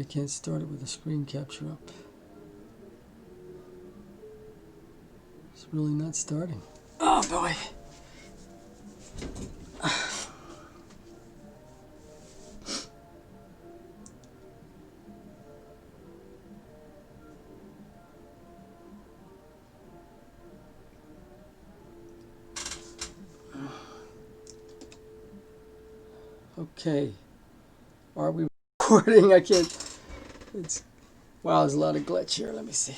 can't start it with a screen capture up. It's really not starting. Oh boy. Okay. Are we recording? I can't. Wow, there's a lot of glitch here. Let me see.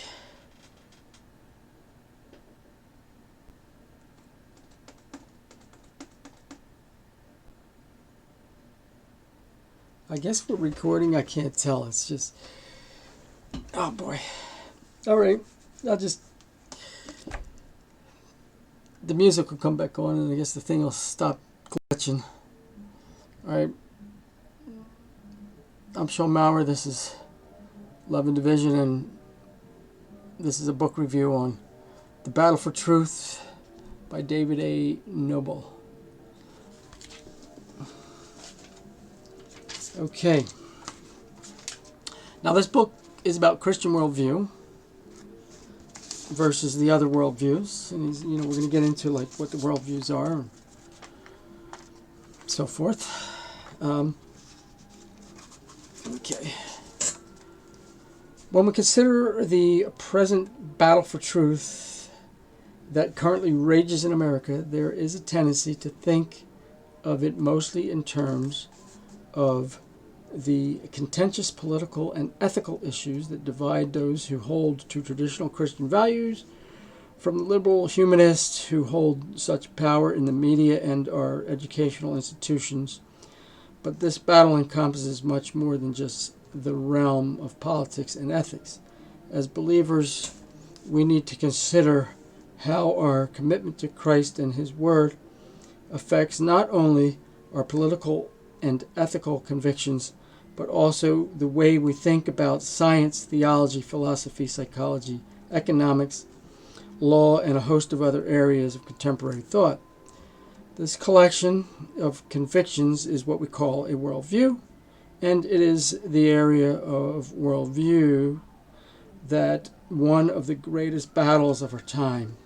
I guess we're recording. I can't tell. It's just. Oh boy. All right. I'll just. The music will come back on, and I guess the thing will stop glitching. All right. I'm Sean Maurer. This is Love and Division, and this is a book review on The Battle for Truth by David A. Nobel. Okay. Now this book is about Christian worldview versus the other worldviews, and we're going to get into like what the worldviews are and so forth. Okay. When we consider the present battle for truth that currently rages in America, there is a tendency to think of it mostly in terms of the contentious political and ethical issues that divide those who hold to traditional Christian values from the liberal humanists who hold such power in the media and our educational institutions. But this battle encompasses much more than just the realm of politics and ethics. As believers, we need to consider how our commitment to Christ and His Word affects not only our political and ethical convictions, but also the way we think about science, theology, philosophy, psychology, economics, law, and a host of other areas of contemporary thought. This collection of convictions is what we call a worldview, and it is the area of worldview that one of the greatest battles of our time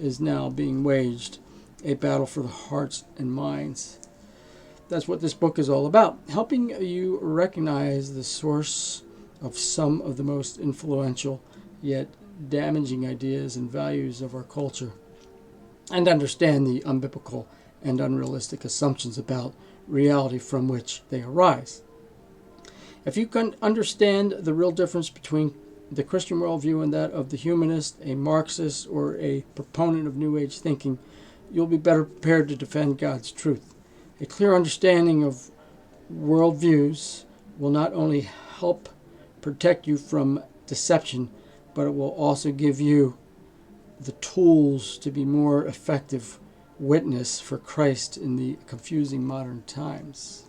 is now being waged, a battle for the hearts and minds. That's what this book is all about, helping you recognize the source of some of the most influential yet damaging ideas and values of our culture, and understand the unbiblical and unrealistic assumptions about reality from which they arise. If you can understand the real difference between the Christian worldview and that of the humanist, a Marxist, or a proponent of New Age thinking, you'll be better prepared to defend God's truth. A clear understanding of worldviews will not only help protect you from deception, but it will also give you the tools to be more effective witness for Christ in the confusing modern times.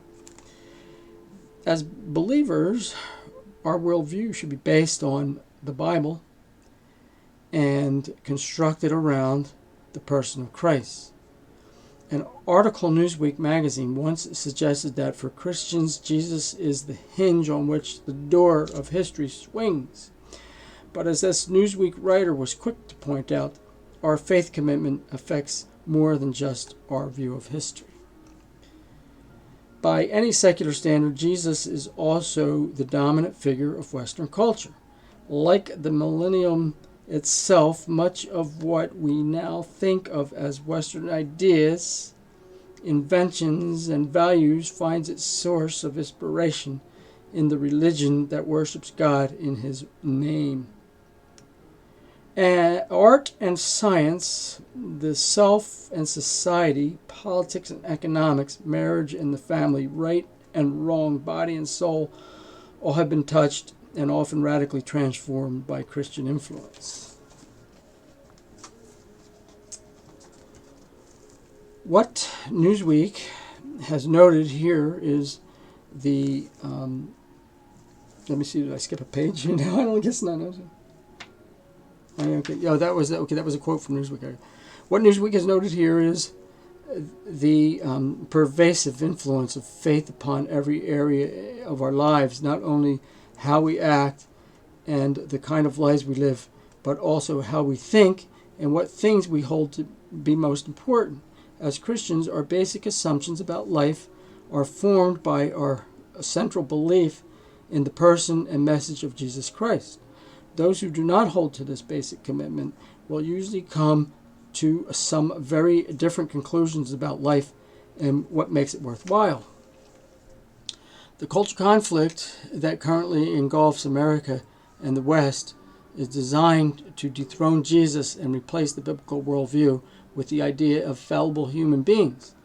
As believers, our worldview should be based on the Bible and constructed around the person of Christ. An article in Newsweek magazine once suggested that for Christians, Jesus is the hinge on which the door of history swings. But as this Newsweek writer was quick to point out, our faith commitment affects more than just our view of history. By any secular standard, Jesus is also the dominant figure of Western culture. Like the millennium itself, much of what we now think of as Western ideas, inventions, and values finds its source of inspiration in the religion that worships God in His name. Art and science, the self and society, politics and economics, marriage and the family, right and wrong, body and soul, all have been touched and often radically transformed by Christian influence. What Newsweek has noted here is the, let me see, did I skip a page? No, I don't guess not. Okay, yeah, that was a quote from Newsweek. What Newsweek has noted here is the pervasive influence of faith upon every area of our lives, not only how we act and the kind of lives we live, but also how we think and what things we hold to be most important. As Christians, our basic assumptions about life are formed by our central belief in the person and message of Jesus Christ. Those who do not hold to this basic commitment will usually come to some very different conclusions about life and what makes it worthwhile. The cultural conflict that currently engulfs America and the West is designed to dethrone Jesus and replace the biblical worldview with the idea of fallible human beings.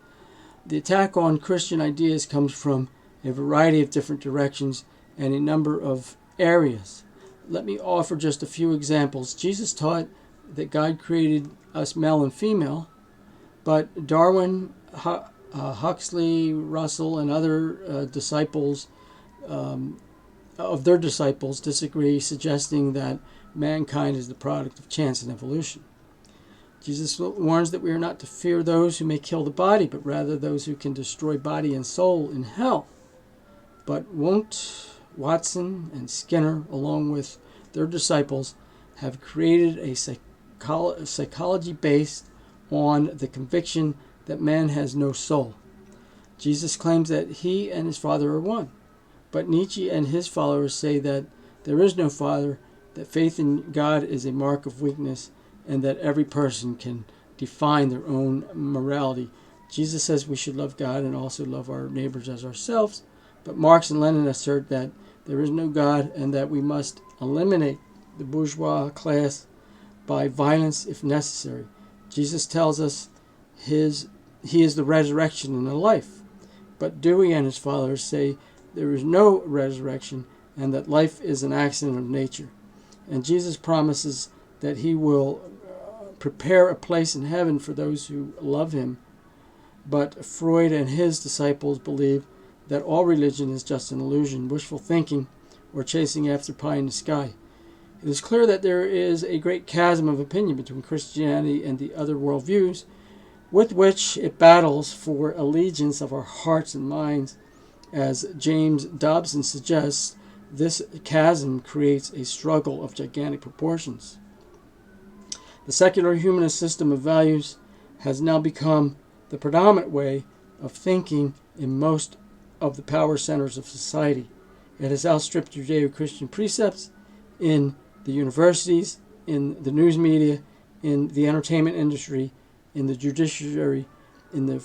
The attack on Christian ideas comes from a variety of different directions and a number of areas. Let me offer just a few examples. Jesus taught that God created us male and female, but Darwin, Huxley, Russell, and other disciples of their disciples disagree, suggesting that mankind is the product of chance and evolution. Jesus warns that we are not to fear those who may kill the body, but rather those who can destroy body and soul in hell. But Wundt, Watson, and Skinner, along with their disciples, have created a psychology based on the conviction that man has no soul. Jesus claims that he and his Father are one. But Nietzsche and his followers say that there is no Father, that faith in God is a mark of weakness, and that every person can define their own morality. Jesus says we should love God and also love our neighbors as ourselves, but Marx and Lenin assert that there is no God and that we must eliminate the bourgeois class by violence if necessary. Jesus tells us he is the resurrection and the life, but Dewey and his followers say there is no resurrection and that life is an accident of nature. And Jesus promises that he will prepare a place in heaven for those who love him. But Freud and his disciples believe that all religion is just an illusion, wishful thinking, or chasing after pie in the sky. It is clear that there is a great chasm of opinion between Christianity and the other worldviews with which it battles for allegiance of our hearts and minds. As James Dobson suggests, this chasm creates a struggle of gigantic proportions. The secular humanist system of values has now become the predominant way of thinking in most of the power centers of society. It has outstripped Judeo-Christian precepts in the universities, in the news media, in the entertainment industry, in the judiciary, in the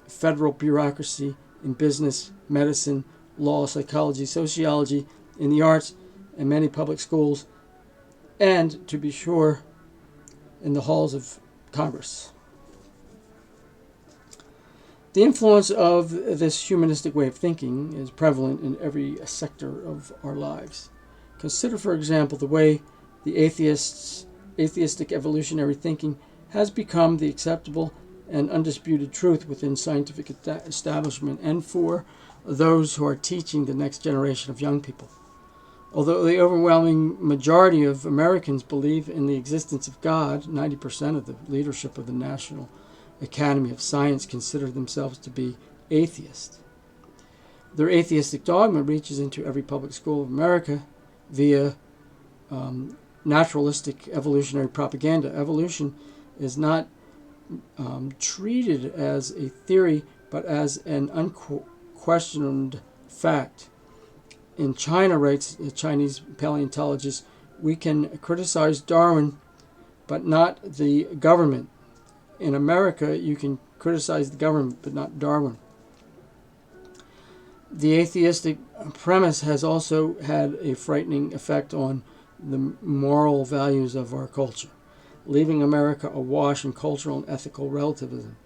federal bureaucracy, in business, medicine, law, psychology, sociology, in the arts, and many public schools, and, to be sure, in the halls of Congress. The influence of this humanistic way of thinking is prevalent in every sector of our lives. Consider, for example, the way the atheistic evolutionary thinking has become the acceptable and undisputed truth within scientific establishment and for those who are teaching the next generation of young people. Although the overwhelming majority of Americans believe in the existence of God, 90% of the leadership of the National Academy of Science consider themselves to be atheists. Their atheistic dogma reaches into every public school of America via naturalistic evolutionary propaganda. Evolution is not treated as a theory, but as an unquestioned fact. In China, writes the Chinese paleontologist, we can criticize Darwin, but not the government. In America, you can criticize the government, but not Darwin. The atheistic premise has also had a frightening effect on the moral values of our culture, leaving America awash in cultural and ethical relativism.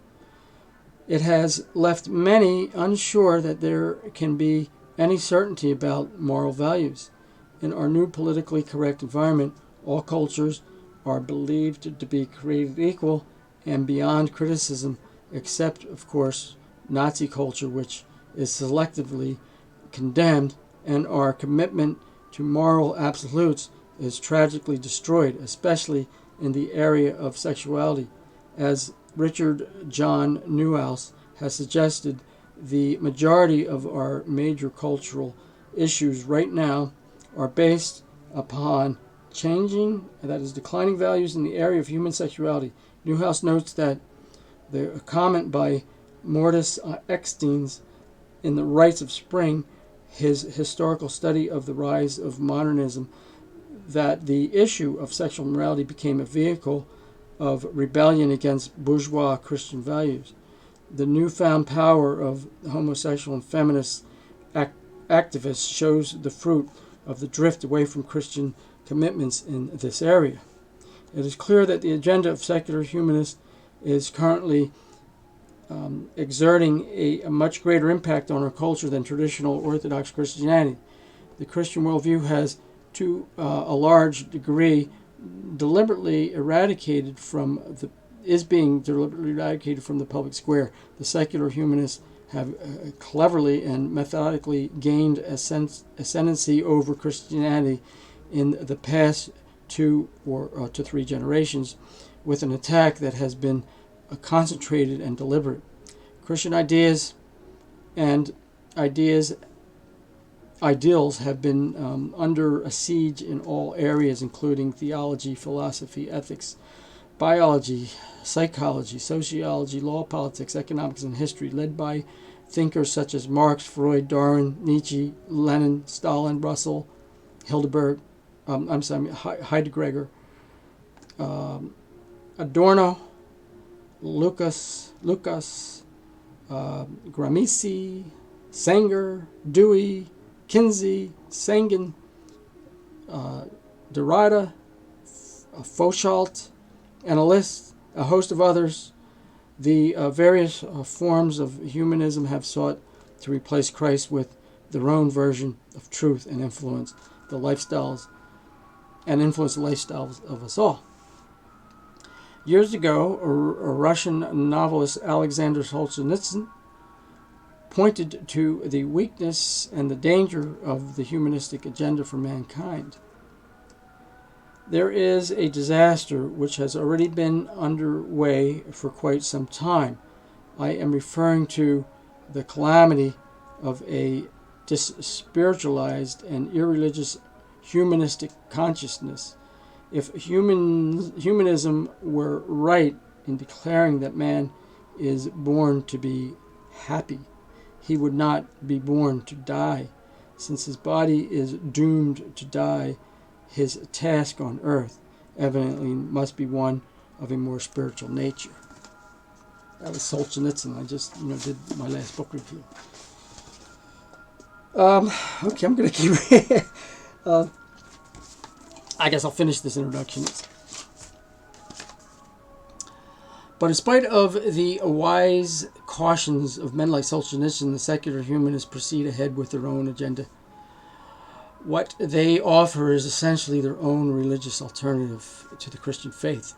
It has left many unsure that there can be any certainty about moral values. In our new politically correct environment, all cultures are believed to be created equal and beyond criticism, except, of course, Nazi culture, which is selectively condemned, and our commitment to moral absolutes is tragically destroyed, especially in the area of sexuality. As Richard John Neuhaus has suggested, the majority of our major cultural issues right now are based upon declining values in the area of human sexuality. Newhouse notes that the comment by Mortis Ecksteins in The Rites of Spring, his historical study of the rise of modernism, that the issue of sexual morality became a vehicle of rebellion against bourgeois Christian values. The newfound power of homosexual and feminist activists shows the fruit of the drift away from Christian commitments in this area. It is clear that the agenda of secular humanists is currently exerting a much greater impact on our culture than traditional Orthodox Christianity. The Christian worldview has, to a large degree, being deliberately eradicated from the public square. The secular humanists have cleverly and methodically gained ascendancy over Christianity in the past 2 to 3 generations, with an attack that has been concentrated and deliberate. Christian ideals have been under a siege in all areas, including theology, philosophy, ethics, biology, psychology, sociology, law, politics, economics, and history, led by thinkers such as Marx, Freud, Darwin, Nietzsche, Lenin, Stalin, Russell, Heidegger, Adorno, Lucas, Gramsci, Sanger, Dewey, Kinsey, Sagan, Derrida, Foucault, and a host of others. The various forms of humanism have sought to replace Christ with their own version of truth and influence the lifestyles of us all. Years ago, a Russian novelist, Alexander Solzhenitsyn, pointed to the weakness and the danger of the humanistic agenda for mankind. There is a disaster which has already been underway for quite some time. I am referring to the calamity of a spiritualized and irreligious humanistic consciousness. If humanism were right in declaring that man is born to be happy, he would not be born to die. Since his body is doomed to die, his task on earth evidently must be one of a more spiritual nature. That was Solzhenitsyn. I just did my last book review. Okay, I'm going to keep I guess I'll finish this introduction. But in spite of the wise cautions of men like Solzhenitsyn, the secular humanists proceed ahead with their own agenda. What they offer is essentially their own religious alternative to the Christian faith,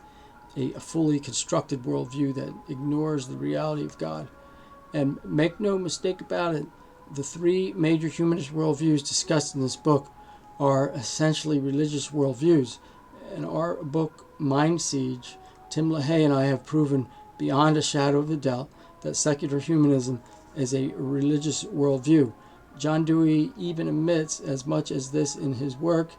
a fully constructed worldview that ignores the reality of God. And make no mistake about it, the 3 major humanist worldviews discussed in this book are essentially religious worldviews. In our book, Mind Siege, Tim LaHaye and I have proven beyond a shadow of a doubt that secular humanism is a religious worldview. John Dewey even admits as much as this in his work,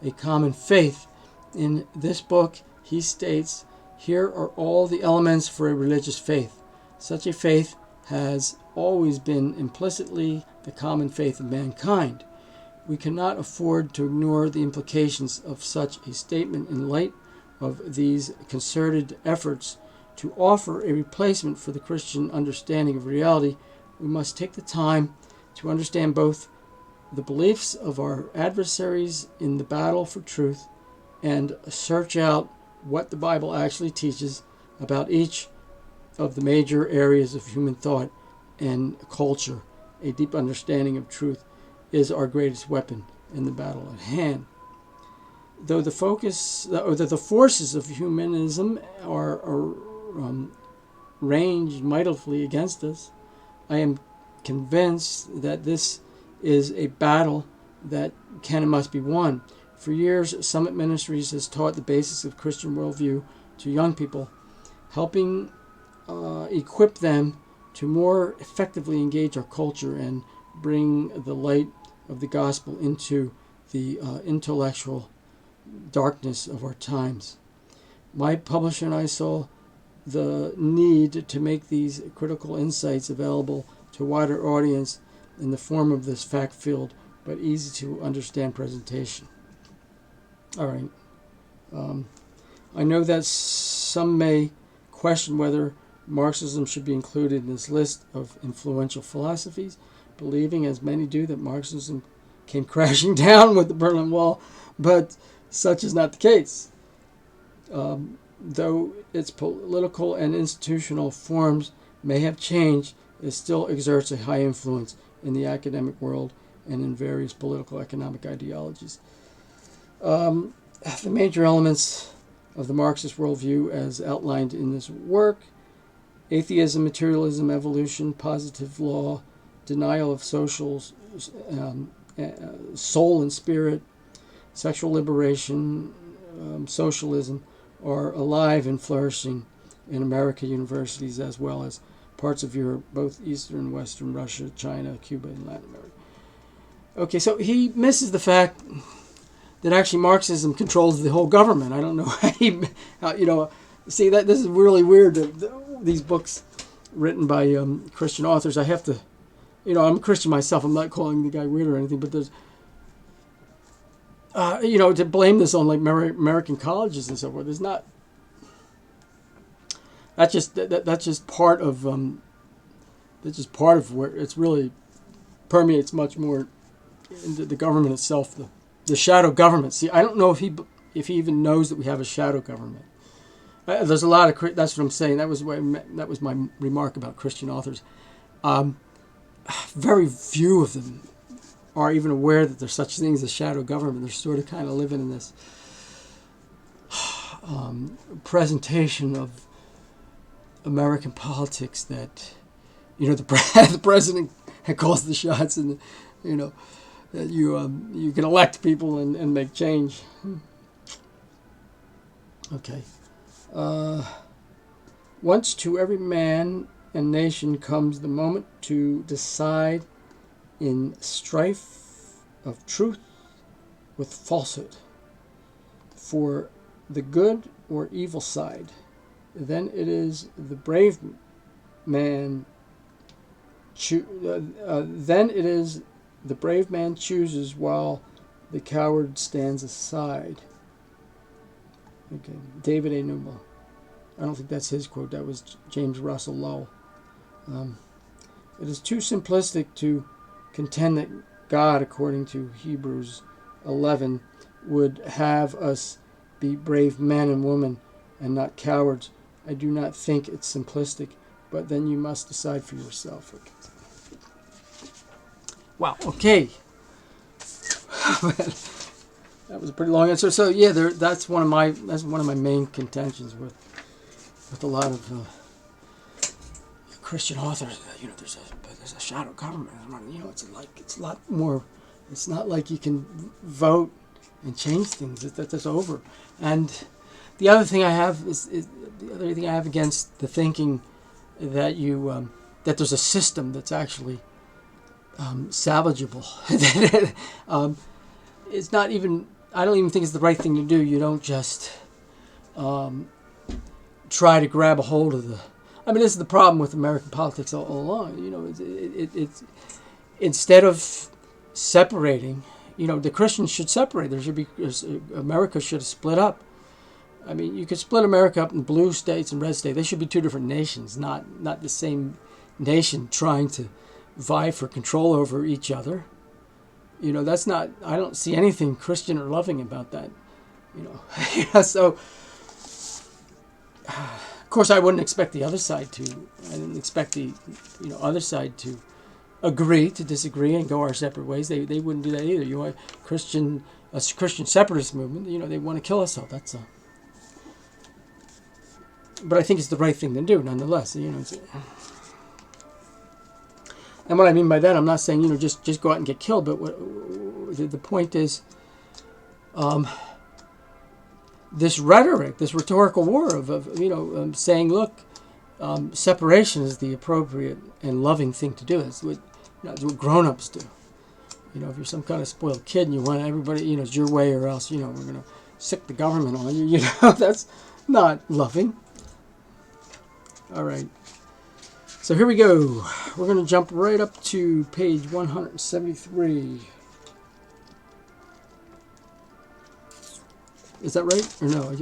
A Common Faith. In this book, he states, "Here are all the elements for a religious faith. Such a faith has always been implicitly the common faith of mankind. We cannot afford to ignore the implications of such a statement in light of these concerted efforts to offer a replacement for the Christian understanding of reality. We must take the time to understand both the beliefs of our adversaries in the battle for truth and search out what the Bible actually teaches about each of the major areas of human thought and culture. A deep understanding of truth is our greatest weapon in the battle at hand." Though the forces of humanism are ranged mightily against us, I am convinced that this is a battle that can and must be won. For years, Summit Ministries has taught the basics of Christian worldview to young people, helping equip them to more effectively engage our culture and bring the light of the gospel into the intellectual darkness of our times. My publisher and I saw the need to make these critical insights available to a wider audience in the form of this fact-filled but easy to understand presentation. All right. I know that some may question whether Marxism should be included in this list of influential philosophies, believing, as many do, that Marxism came crashing down with the Berlin Wall, but such is not the case. Though its political and institutional forms may have changed, it still exerts a high influence in the academic world and in various political economic ideologies. The major elements of the Marxist worldview as outlined in this work: atheism, materialism, evolution, positive law, denial of soul and spirit, sexual liberation, socialism, are alive and flourishing in American universities as well as parts of Europe, both Eastern and Western Russia, China, Cuba, and Latin America. Okay, so he misses the fact that actually Marxism controls the whole government. I don't know how see that this is really weird. These books written by Christian authors, I have to, I'm a Christian myself. I'm not calling the guy weird or anything, but there's, to blame this on like American colleges and so forth is not. That's just part of where it's really permeates much more into the government itself, the shadow government. See, I don't know if he even knows that we have a shadow government. There's a lot of that's what I'm saying. That was my remark about Christian authors. Very few of them are even aware that there's such things as shadow government. They're sort of kind of living in this presentation of American politics that the president calls the shots, and that you can elect people and make change. Okay. Once to every man and nation comes the moment to decide in strife of truth with falsehood for the good or evil side. Then it is the brave man. Then it is the brave man chooses while the coward stands aside. Okay, David A. Nobel. I don't think that's his quote. That was James Russell Lowell. It is too simplistic to contend that God, according to Hebrews 11, would have us be brave men and women and not cowards. I do not think it's simplistic, but then you must decide for yourself. Okay. Wow. Okay. That was a pretty long answer. So yeah, that's one of my main contentions with a lot of Christian authors. There's a shadow government. It's a lot more. It's not like you can vote and change things. That's over. And the other thing I have against the thinking that that there's a system that's actually salvageable. It's not even. I don't even think it's the right thing to do. You don't just try to grab a hold of the. I mean, this is the problem with American politics all along. It's instead of separating, the Christians should separate. There should be America should split up. I mean, you could split America up in blue states and red states. They should be two different nations, not the same nation trying to vie for control over each other. That's not. I don't see anything Christian or loving about that. So. Of course, I wouldn't expect the other side to. I didn't expect the, other side to agree to disagree and go our separate ways. They wouldn't do that either. A Christian separatist movement. They want to kill us all. That's a. But I think it's the right thing to do, nonetheless. And what I mean by that, I'm not saying just go out and get killed. But the point is, this rhetoric, this rhetorical war of saying, look, separation is the appropriate and loving thing to do. It's what grown-ups do. if you're some kind of spoiled kid and you want everybody, it's your way or else, we're going to sick the government on you, that's not loving. All right. So here we go. We're going to jump right up to page 173. Is that right? Or no?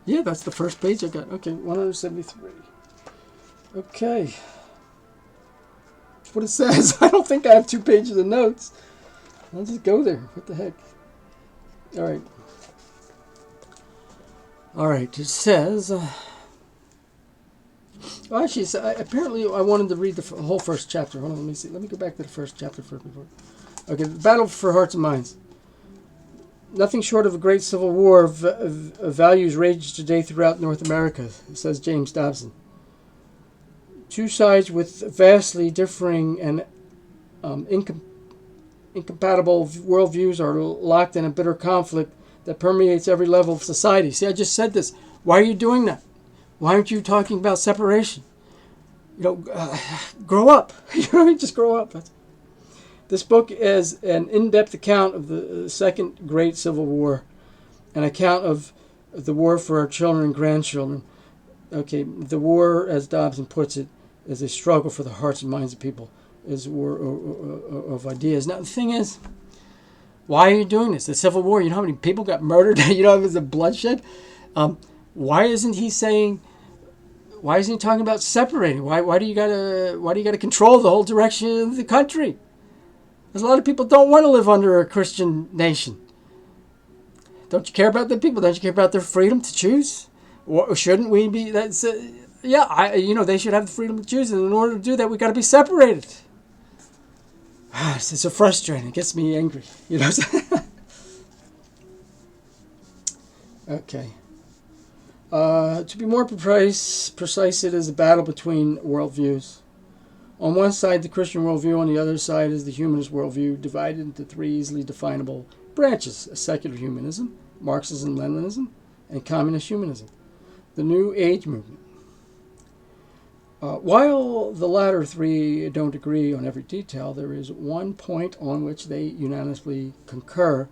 Yeah, that's the first page I got. Okay, 173. Okay. That's what it says. I don't think I have 2 pages of notes. I'll just go there. What the heck? All right. All right. It says... Well, actually, apparently I wanted to read the whole first chapter. Hold on, let me see. Let me go back to the first chapter first. Okay, the battle for hearts and minds. Nothing short of a great civil war of values rages today throughout North America, says James Dobson. 2 sides with vastly differing and incompatible worldviews are locked in a bitter conflict that permeates every level of society. See, I just said this. Why are you doing that? Why aren't you talking about separation? Grow up. Just grow up. This book is an in-depth account of the Second Great Civil War, an account of the war for our children and grandchildren. Okay, the war, as Dobson puts it, is a struggle for the hearts and minds of people, is a war of ideas. Now, the thing is, why are you doing this? The Civil War, you know how many people got murdered? It was a bloodshed? Why isn't he talking about separating? Why do you gotta control the whole direction of the country? Because a lot of people don't want to live under a Christian nation. Don't you care about the people? Don't you care about their freedom to choose? Shouldn't we be? They should have the freedom to choose, and in order to do that, we got to be separated. It's so frustrating. It gets me angry. Okay. To be more precise, it is a battle between worldviews. On one side, the Christian worldview. On the other side is the humanist worldview, divided into 3 easily definable branches: secular humanism, Marxism-Leninism, and communist humanism. The New Age movement. While the latter 3 don't agree on every detail, there is one point on which they unanimously concur: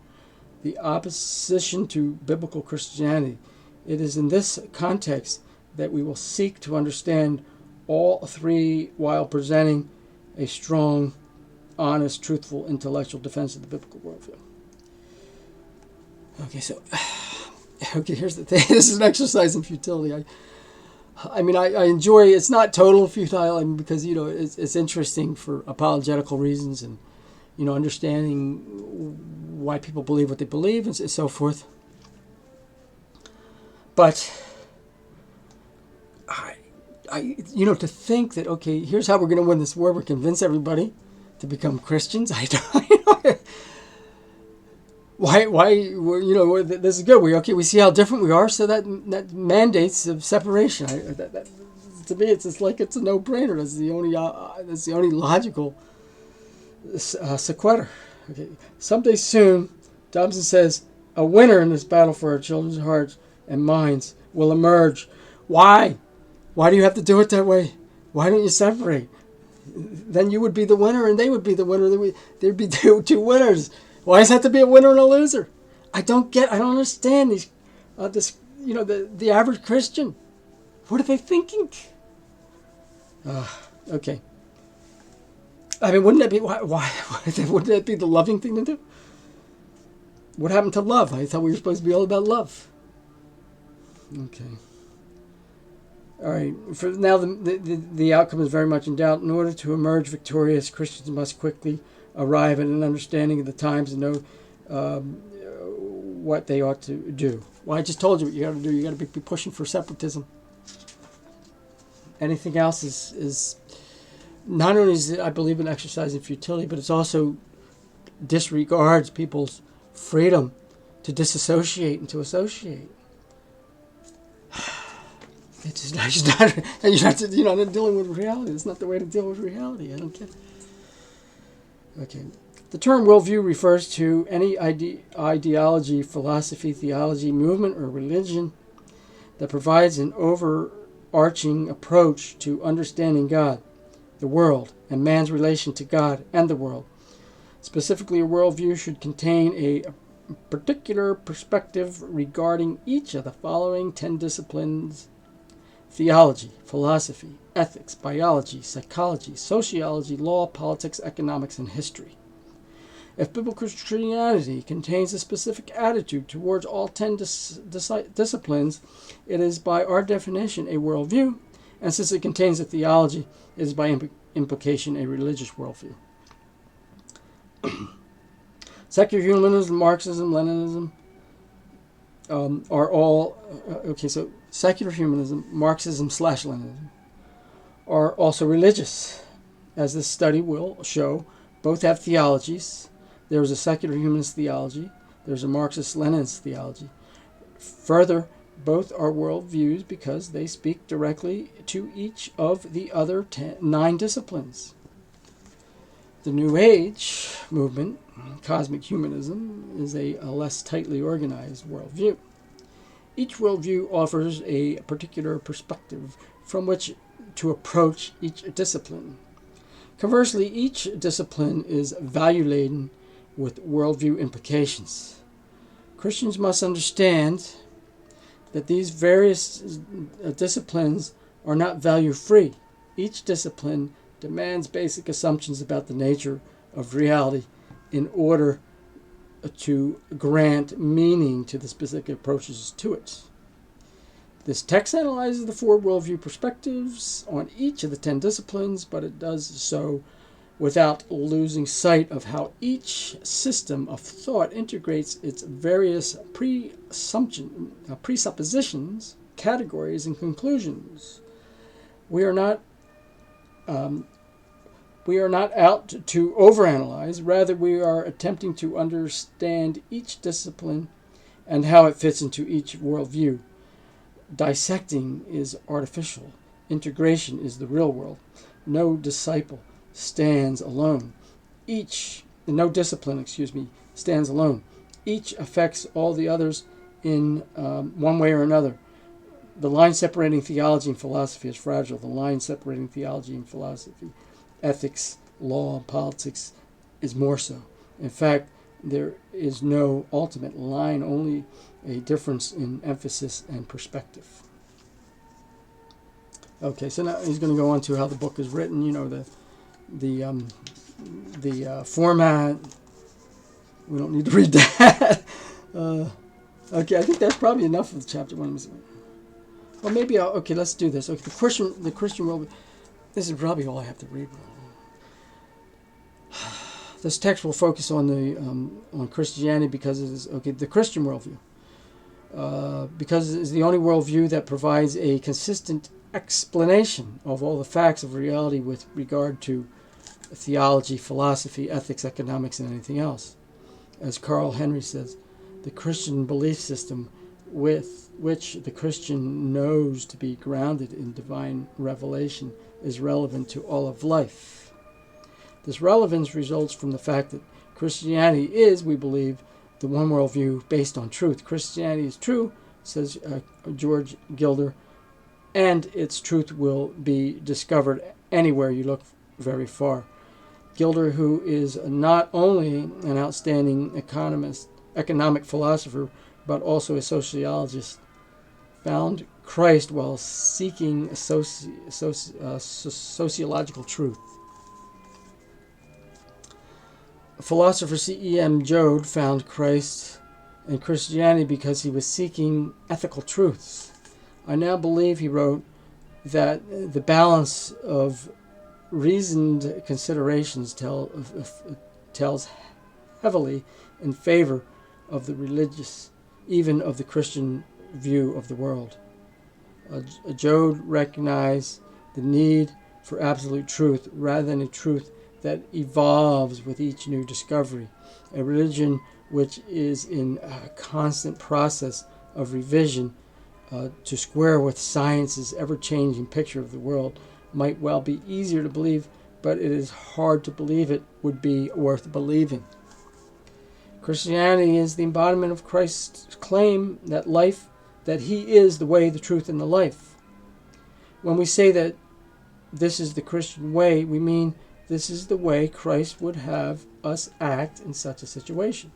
the opposition to biblical Christianity. It is in this context that we will seek to understand all 3 while presenting a strong, honest, truthful, intellectual defense of the biblical worldview. Okay, here's the thing. This is an exercise in futility. I enjoy. It's not total futile, because it's interesting for apologetical reasons and understanding why people believe what they believe and so forth. But to think that, okay, here's how we're going to win this war: we convince everybody to become Christians. Why? This is good. We see how different we are, so that mandates of separation. To me, it's just like it's a no-brainer. That's the only logical sequitur. Okay. Someday soon, Dobson says, a winner in this battle for our children's hearts and minds will emerge. Why? Why do you have to do it that way? Why don't you separate? Then you would be the winner and they would be the winner. There'd be two winners. Why does it have to be a winner and a loser? I don't understand these. The average Christian. What are they thinking? Okay. Wouldn't that be why? Wouldn't that be the loving thing to do? What happened to love? I thought we were supposed to be all about love. Okay. All right. For now, the outcome is very much in doubt. In order to emerge victorious, Christians must quickly arrive at an understanding of the times and know what they ought to do. Well, I just told you what you got to do. You got to be pushing for separatism. Anything else is not only is it, I believe, an exercise in futility, but it's also disregards people's freedom to disassociate and to associate. It's just not, and you have to, not dealing with reality. It's not the way to deal with reality. I don't get it. Okay. The term worldview refers to any ideology, philosophy, theology, movement, or religion that provides an overarching approach to understanding God, the world, and man's relation to God and the world. Specifically, a worldview should contain a particular perspective regarding each of the following 10 disciplines: theology, philosophy, ethics, biology, psychology, sociology, law, politics, economics, and history. If biblical Christianity contains a specific attitude towards all 10 disciplines, it is by our definition a worldview, and since it contains a theology, it is by implication a religious worldview. Secular humanism, Marxism, Leninism are all so secular humanism, Marxism/Leninism are also religious, as this study will show. Both have theologies. There is a secular humanist theology. There's a Marxist-Leninist theology. Further, both are worldviews because they speak directly to each of the other 9 disciplines. The New Age movement, cosmic humanism, is a less tightly organized worldview. Each worldview offers a particular perspective from which to approach each discipline. Conversely, each discipline is value-laden with worldview implications. Christians must understand that these various disciplines are not value-free. Each discipline demands basic assumptions about the nature of reality in order to grant meaning to the specific approaches to it. This text analyzes the 4 worldview perspectives on each of the 10 disciplines, but it does so without losing sight of how each system of thought integrates its various presuppositions, categories, and conclusions. We are not out to overanalyze. Rather, we are attempting to understand each discipline and how it fits into each worldview. Dissecting is artificial. Integration is the real world. No discipline stands alone. Stands alone. Each affects all the others in one way or another. The line separating theology and philosophy is fragile. The line separating theology and philosophy, ethics, law, and politics is more so. In fact, there is no ultimate line, only a difference in emphasis and perspective. Okay, so now he's going to go on to how the book is written. You know, the format. We don't need to read that. Okay, I think that's probably enough of chapter 1. Well, maybe let's do this. Okay, the Christian world. This is probably all I have to read. This text will focus on on Christianity because it is the Christian worldview. Because it is the only worldview that provides a consistent explanation of all the facts of reality with regard to theology, philosophy, ethics, economics, and anything else. As Carl Henry says, the Christian belief system with which the Christian knows to be grounded in divine revelation is relevant to all of life. This relevance results from the fact that Christianity is, we believe, the one worldview based on truth. Christianity is true, says George Gilder, and its truth will be discovered anywhere you look very far. Gilder, who is not only an outstanding economic philosopher, but also a sociologist, found Christ while seeking sociological truth. Philosopher C.E.M. Joad found Christ and Christianity because he was seeking ethical truths. I now believe, he wrote, that the balance of reasoned considerations tells heavily in favor of the religious, even of the Christian view of the world. Joad recognized the need for absolute truth rather than a truth that evolves with each new discovery. A religion which is in a constant process of revision to square with science's ever-changing picture of the world might well be easier to believe, but it is hard to believe it would be worth believing. Christianity is the embodiment of Christ's claim that he is the way, the truth, and the life. When we say that this is the Christian way, we mean this is the way Christ would have us act in such a situation.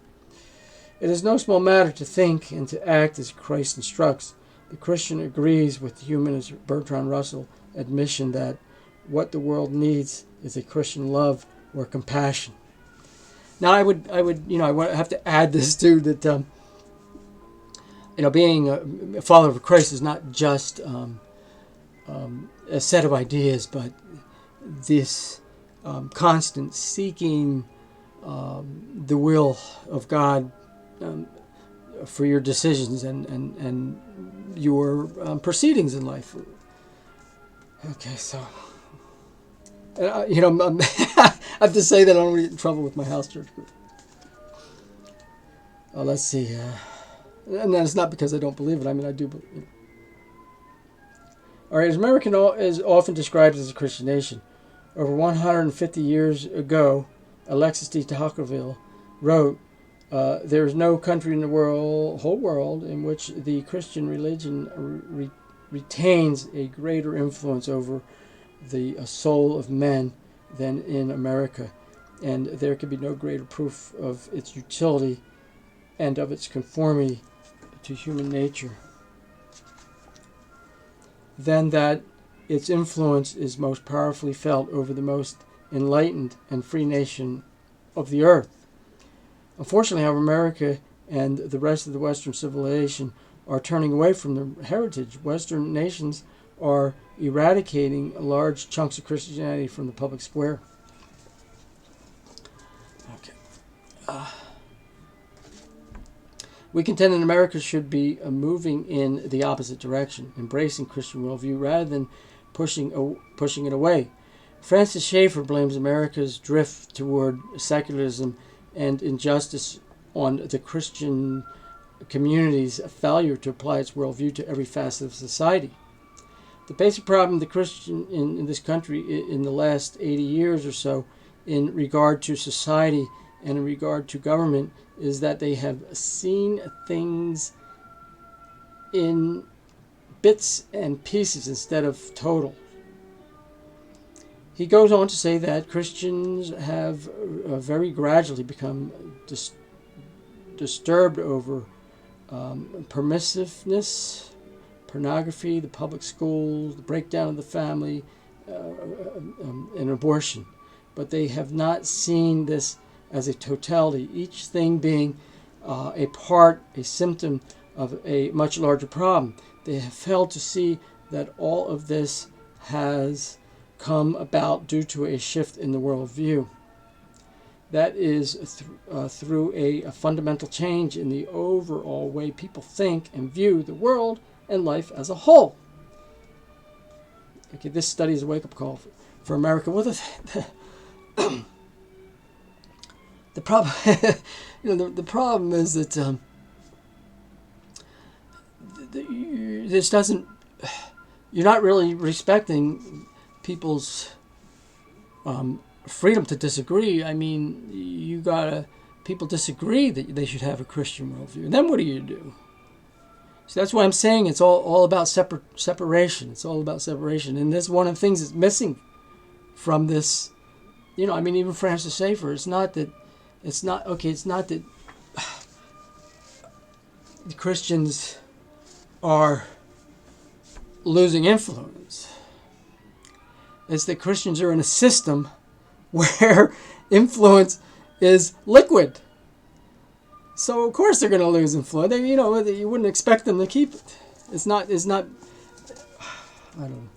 It is no small matter to think and to act as Christ instructs. The Christian agrees with the humanist Bertrand Russell admission that what the world needs is a Christian love or compassion. Now, I would, I have to add this too, that being a follower of Christ is not just a set of ideas, but this constant seeking the will of God for your decisions and your proceedings in life. Okay, so I have to say that I don't want to get in trouble with my house church group. Let's see. And that's not because I don't believe it. I mean, I do believe it. All right, America is often described as a Christian nation. Over 150 years ago, Alexis de Tocqueville wrote, there is no country in the whole world, in which the Christian religion retains a greater influence over the soul of men than in America. And there can be no greater proof of its utility and of its conformity to human nature than that its influence is most powerfully felt over the most enlightened and free nation of the earth. Unfortunately, however, America and the rest of the Western civilization are turning away from their heritage. Western nations are eradicating large chunks of Christianity from the public square. Okay. We contend that America should be moving in the opposite direction, embracing Christian worldview rather than pushing it away. Francis Schaeffer blames America's drift toward secularism and injustice on the Christian community's failure to apply its worldview to every facet of society. The basic problem of the Christian in this country in the last 80 years or so in regard to society and in regard to government is that they have seen things in bits and pieces instead of total. He goes on to say that Christians have very gradually become disturbed over permissiveness, pornography, the public schools, the breakdown of the family, and abortion. But they have not seen this as a totality, each thing being a part, a symptom of a much larger problem. They have failed to see that all of this has come about due to a shift in the worldview. That is through a fundamental change in the overall way people think and view the world and life as a whole. Okay, this study is a wake-up call for America. Well, the problem, the problem is that this doesn't. You're not really respecting people's freedom to disagree. I mean, people disagree that they should have a Christian worldview, and then what do you do? So that's why I'm saying it's all about separation. It's all about separation, and that's one of the things that's missing from this. Even Francis Schaeffer. It's not that the Christians are losing influence. It's that Christians are in a system where influence is liquid. So of course they're going to lose influence. You wouldn't expect them to keep it. It's not. I don't know.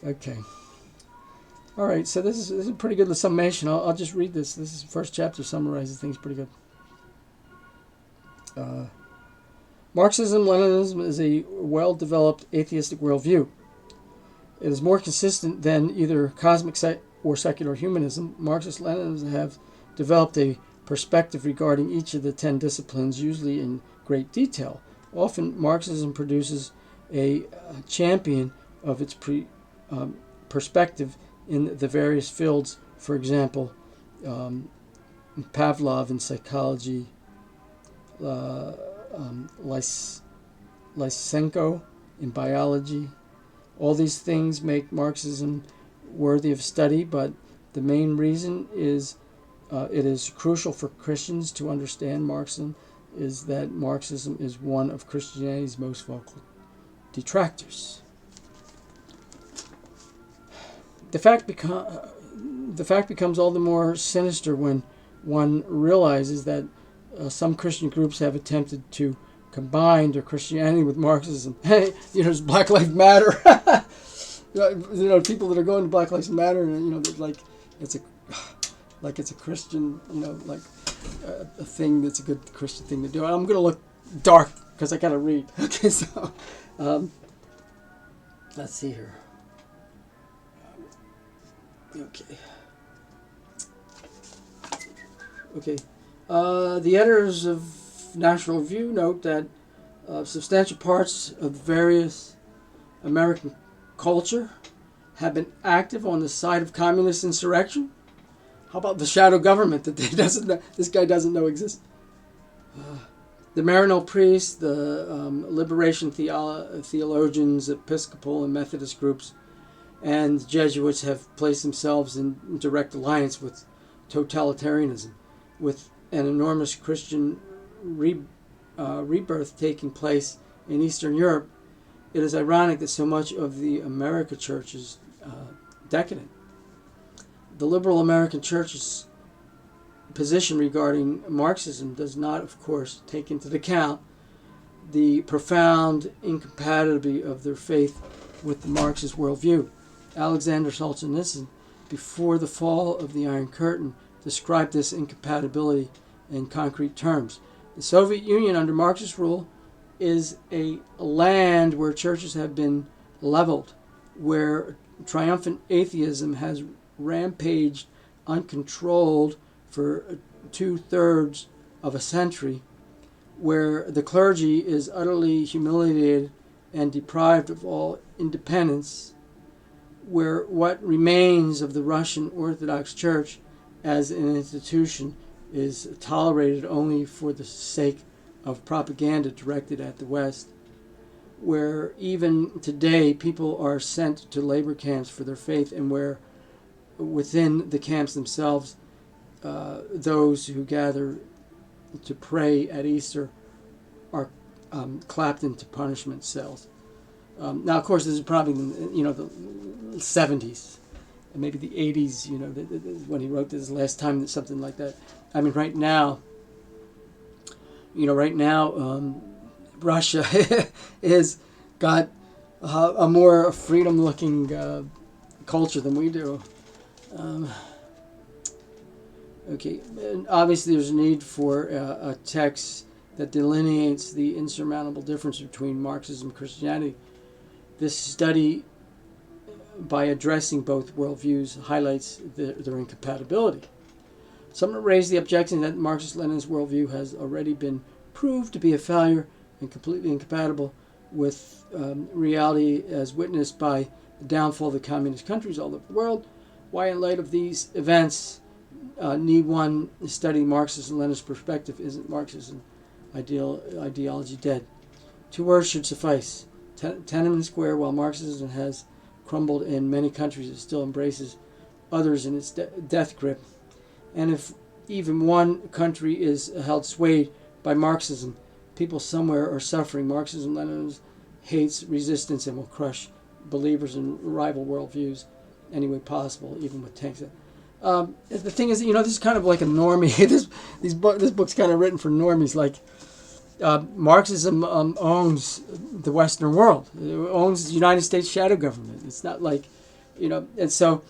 Okay. All right, so this is a pretty good summation. I'll just read this. This is the first chapter, summarizes things pretty good. Marxism-Leninism is a well-developed atheistic worldview. It is more consistent than either cosmic or secular humanism. Marxist-Leninism have developed a perspective regarding each of the 10 disciplines, usually in great detail. Often, Marxism produces a champion of its perspective in the various fields. For example, Pavlov in psychology, Lysenko in biology. All these things make Marxism worthy of study, but The main reason is it is crucial for Christians to understand Marxism is that Marxism is one of Christianity's most vocal detractors. The fact becomes all the more sinister when one realizes that some Christian groups have attempted to combine their Christianity with Marxism. Hey, there's Black Lives Matter. People that are going to Black Lives Matter, like it's a Christian, like a thing that's a good Christian thing to do. I'm going to look dark because I got to read. Okay, so let's see here. Okay. The editors of National Review note that substantial parts of various American culture have been active on the side of communist insurrection. How about the shadow government that this guy doesn't know exists? The Maryknoll priests, the liberation theologians, Episcopal and Methodist groups, and Jesuits have placed themselves in direct alliance with totalitarianism, with an enormous Christian rebirth taking place in Eastern Europe. It is ironic that so much of the American church is decadent. The liberal American church's position regarding Marxism does not, of course, take into account the profound incompatibility of their faith with the Marxist worldview. Alexander Solzhenitsyn, before the fall of the Iron Curtain, described this incompatibility in concrete terms. The Soviet Union under Marxist rule is a land where churches have been leveled, where triumphant atheism has rampaged uncontrolled for 2/3 of a century, where the clergy is utterly humiliated and deprived of all independence, where what remains of the Russian Orthodox Church as an institution is tolerated only for the sake of propaganda directed at the West, where even today people are sent to labor camps for their faith, and where within the camps themselves those who gather to pray at Easter are clapped into punishment cells. Now, of course, this is probably the 70s, and maybe the 80s. When he wrote this last time, something like that. I mean, right now, Russia has got a more freedom-looking culture than we do. Okay, and obviously there's a need for a text that delineates the insurmountable difference between Marxism and Christianity. This study, by addressing both worldviews, highlights their incompatibility. Some raise the objection that Marxist-Leninist worldview has already been proved to be a failure and completely incompatible with reality as witnessed by the downfall of the communist countries all over the world. Why, in light of these events, need one study Marxist and Leninist perspective? Isn't Marxism ideology dead? 2 words should suffice. Tiananmen Square, while Marxism has crumbled in many countries, it still embraces others in its death grip. And if even one country is held swayed by Marxism, people somewhere are suffering. Marxism, Leninism hates resistance and will crush believers in rival worldviews any way possible, even with tanks. The thing is, this is kind of like a normie. This book's kind of written for normies. Like Marxism owns the Western world. It owns the United States shadow government. It's not like, and so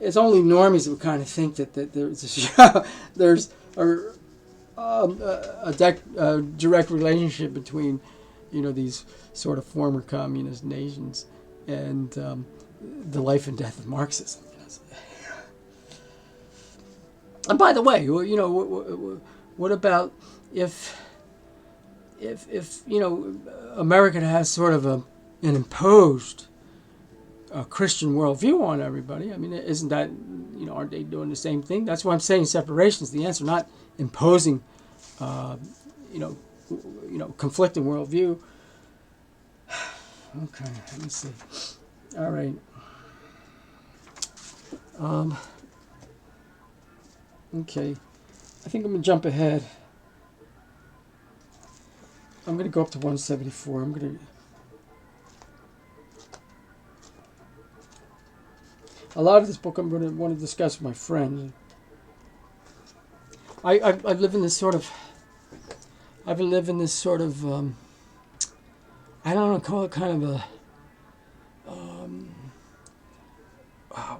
it's only normies that would kind of think that there's a direct relationship between, these sort of former communist nations and the life and death of Marxism. And by the way, what about if America has sort of an imposed Christian worldview on everybody? I mean, isn't that, aren't they doing the same thing? That's why I'm saying separation is the answer, not imposing, conflicting worldview. Okay, let me see. All right. Okay. I think I'm going to jump ahead. I'm going to go up to 174. A lot of this book I'm going to want to discuss with my friend. I live in this sort of... I've been living this sort of... I don't know, call it kind of a...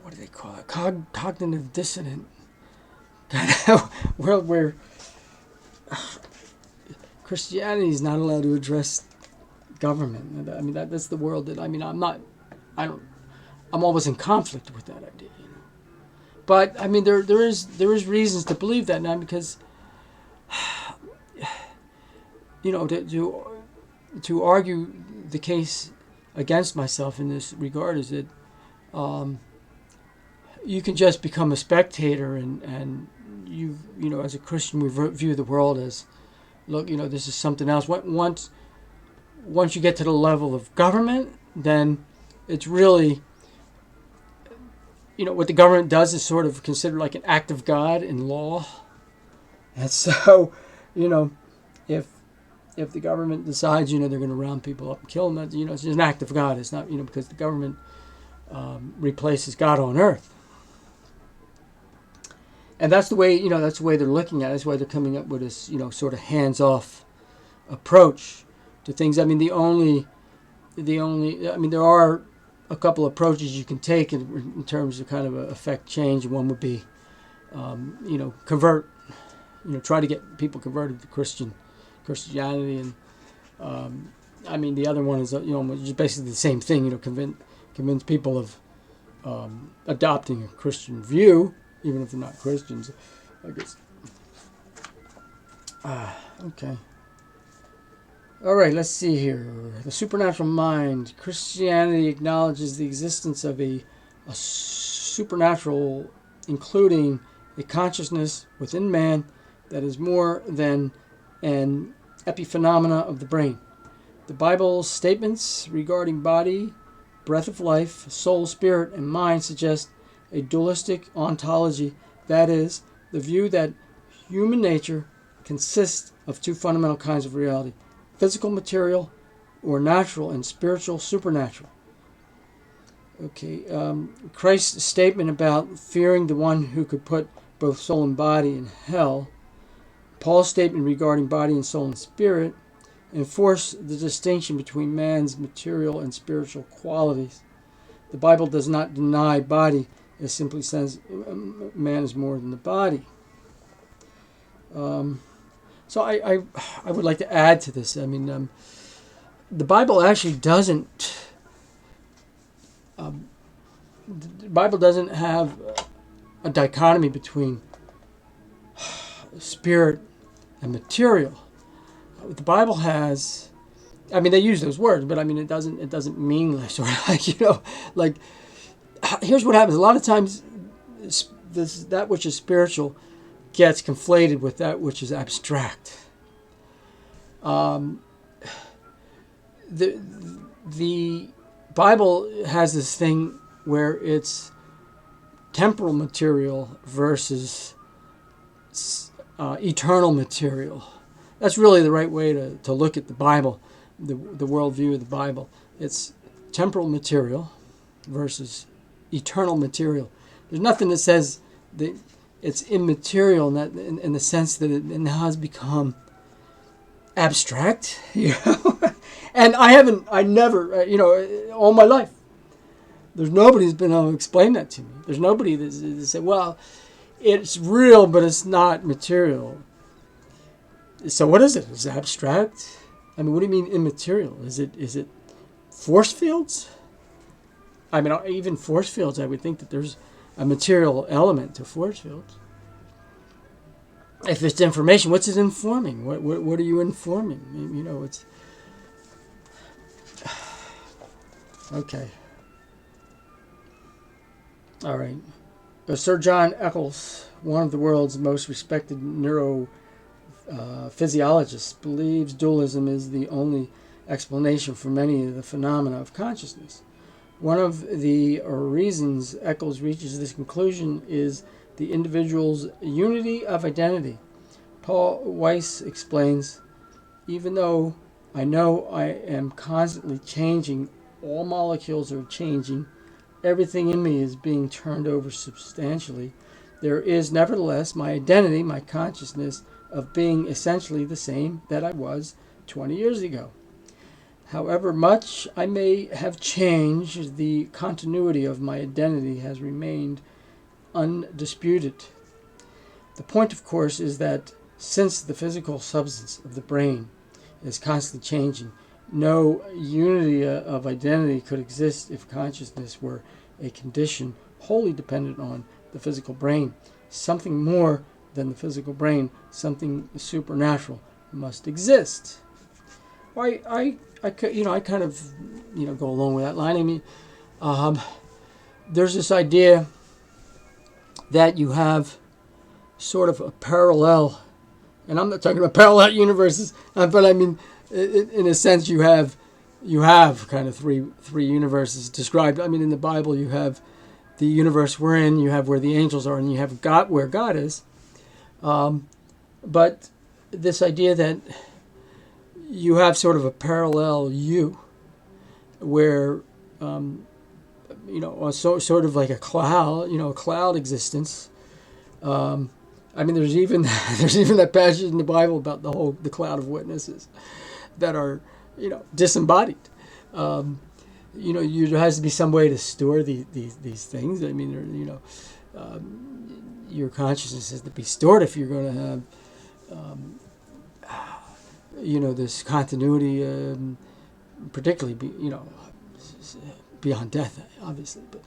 what do they call it? Cognitive dissonant kind of world where Christianity is not allowed to address government. I mean, that's the world that... I mean, I'm always in conflict with that idea. But I mean, there is reasons to believe that now, because to argue the case against myself in this regard is that you can just become a spectator, and you as a Christian we view the world as, look, this is something else. Once you get to the level of government, then it's really, what the government does is sort of considered like an act of God in law. And so, if the government decides, they're going to round people up and kill them, it's an act of God. It's not, because the government replaces God on earth. And that's the way, that's the way they're looking at it. That's why they're coming up with this, sort of hands-off approach to things. I mean, there are a couple approaches you can take in terms of kind of affect change. One would be, convert, try to get people converted to Christianity, and the other one is, just basically the same thing. Convince people of adopting a Christian view, even if they're not Christians, I guess. Okay. All right, let's see here. The supernatural mind. Christianity acknowledges the existence of a supernatural, including a consciousness within man that is more than an epiphenomena of the brain. The Bible's statements regarding body, breath of life, soul, spirit, and mind suggest a dualistic ontology, that is, the view that human nature consists of two fundamental kinds of reality: physical, material, or natural, and spiritual, supernatural. Okay, Christ's statement about fearing the one who could put both soul and body in hell, Paul's statement regarding body and soul and spirit, enforce the distinction between man's material and spiritual qualities. The Bible does not deny body. It simply says man is more than the body. So I would like to add to this. I mean, the Bible actually doesn't. The Bible doesn't have a dichotomy between spirit and material. What the Bible has, I mean, they use those words, but I mean, it doesn't mean sort of like here's what happens. A lot of times, that which is spiritual gets conflated with that which is abstract. The Bible has this thing where it's temporal material versus eternal material. That's really the right way to look at the Bible, the worldview of the Bible. It's temporal material versus eternal material. There's nothing that says that it's immaterial in the sense that it now has become abstract, And I never, all my life, there's nobody who's been able to explain that to me. There's nobody that said, well, it's real, but it's not material. So what is it? Is it abstract? I mean, what do you mean immaterial? Is it force fields? I mean, even force fields, I would think that there's a material element to force fields. If it's information, what's it informing? What are you informing? It's... Okay. All right. Sir John Eccles, one of the world's most respected neurophysiologists, believes dualism is the only explanation for many of the phenomena of consciousness. One of the reasons Eccles reaches this conclusion is the individual's unity of identity. Paul Weiss explains, even though I know I am constantly changing, all molecules are changing, everything in me is being turned over substantially, there is nevertheless my identity, my consciousness of being essentially the same that I was 20 years ago. However much I may have changed, the continuity of my identity has remained undisputed. The point, of course, is that since the physical substance of the brain is constantly changing, no unity of identity could exist if consciousness were a condition wholly dependent on the physical brain. Something more than the physical brain, something supernatural, must exist. I kind of go along with that line. I mean, there's this idea that you have sort of a parallel, and I'm not talking about parallel universes, but I mean, in a sense, you have kind of three universes described. I mean, in the Bible, you have the universe we're in, you have where the angels are, and you have God, where God is. But this idea that you have sort of a parallel you, where sort of like a cloud existence. I mean, there's even that passage in the Bible about the cloud of witnesses that are disembodied. There has to be some way to store these things. I mean, your consciousness has to be stored if you're going to have this continuity, particularly beyond death, obviously. But